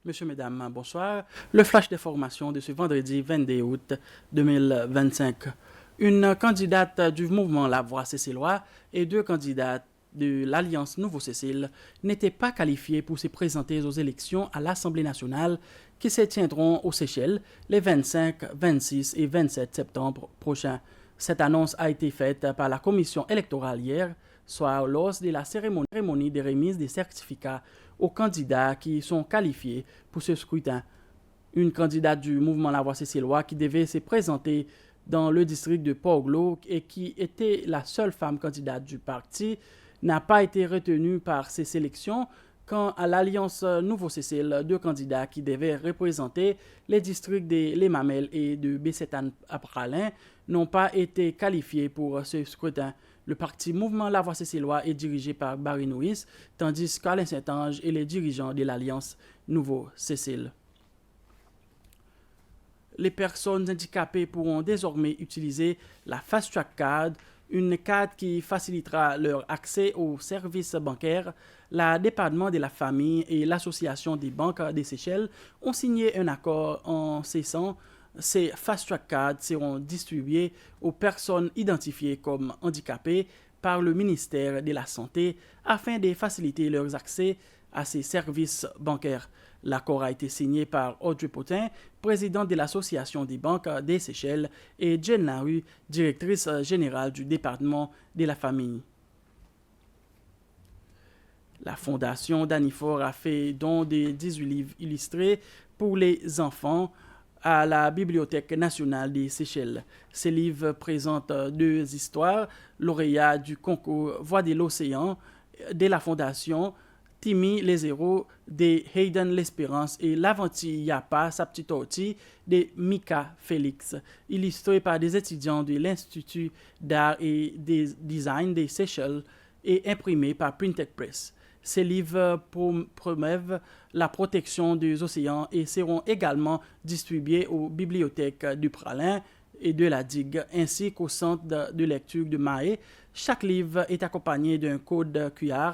Monsieur, Mesdames, bonsoir. Le flash d'information de ce vendredi 22 août 2025. Une candidate du mouvement La Voix Cécilois et deux candidats de l'Alliance Nouveau-Cécile n'étaient pas qualifiés pour se présenter aux élections à l'Assemblée nationale qui se tiendront aux Seychelles les 25, 26 et 27 septembre prochains. Cette annonce a été faite par la commission électorale hier, soit lors de la cérémonie de remise des certificats aux candidats qui sont qualifiés pour ce scrutin. Une candidate du mouvement La Voix Cécilois qui devait se présenter dans le district de Port-Glo et qui était la seule femme candidate du parti n'a pas été retenue par ces sélections, quand à l'Alliance Nouveau-Cécile, deux candidats qui devaient représenter les districts de Les Mamelles et de Bessétan-Pralin n'ont pas été qualifiés pour ce scrutin. Le parti Mouvement La Voix Cécilois est dirigé par Barry Nouis, tandis qu'Alain Saint-Ange est le dirigeant de l'Alliance Nouveau-Cécile. Les personnes handicapées pourront désormais utiliser la Fast Track Card, une carte qui facilitera leur accès aux services bancaires. La département de la famille et l'Association des banques des Seychelles ont signé un accord en ce sens. Ces Fast Track Cards seront distribués aux personnes identifiées comme handicapées par le ministère de la Santé afin de faciliter leur accès à ces services bancaires. L'accord a été signé par Audrey Potin, présidente de l'Association des banques des Seychelles, et Jen Larue, directrice générale du département de la famille. La Fondation Danifor a fait don de 18 livres illustrés pour les enfants à la Bibliothèque nationale des Seychelles. Ces livres présentent deux histoires, lauréats du concours Voix de l'Océan de la Fondation, Timmy les héros de Hayden l'Espérance et L'Aventure Yapa, sa petite ortie de Mika Félix, illustrés par des étudiants de l'Institut d'art et de design des Seychelles et imprimés par Printed Press. Ces livres promeuvent la protection des océans et seront également distribués aux bibliothèques du Pralin et de la Digue, ainsi qu'au centre de lecture de Mahé. Chaque livre est accompagné d'un code QR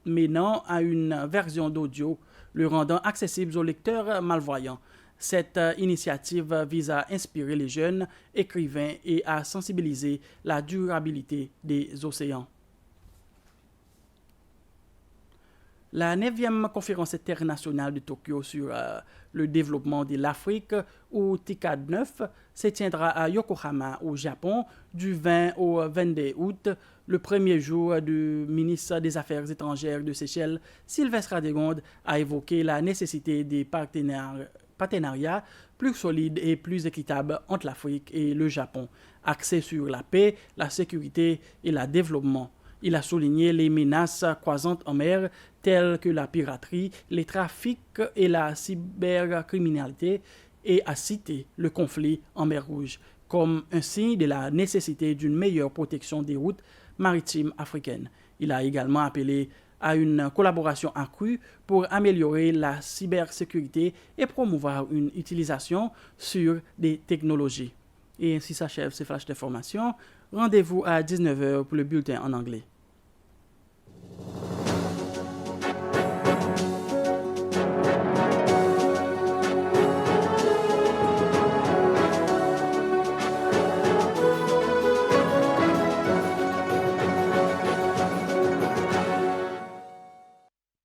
menant à une version d'audio, le rendant accessible aux lecteurs malvoyants. Cette initiative vise à inspirer les jeunes écrivains et à sensibiliser la durabilité des océans. La 9e conférence internationale de Tokyo sur le développement de l'Afrique, ou TICAD 9, se tiendra à Yokohama, au Japon, du 20 au 22 août. Le premier jour du ministre des Affaires étrangères de Seychelles, Sylvestre Radegonde, a évoqué la nécessité des partenariats plus solides et plus équitables entre l'Afrique et le Japon, axés sur la paix, la sécurité et le développement. Il a souligné les menaces croissantes en mer telles que la piraterie, les trafics et la cybercriminalité et a cité le conflit en mer Rouge comme un signe de la nécessité d'une meilleure protection des routes maritimes africaines. Il a également appelé à une collaboration accrue pour améliorer la cybersécurité et promouvoir une utilisation sûre des technologies. Et ainsi s'achève ce flash d'information. Rendez-vous à 19h pour le bulletin en anglais.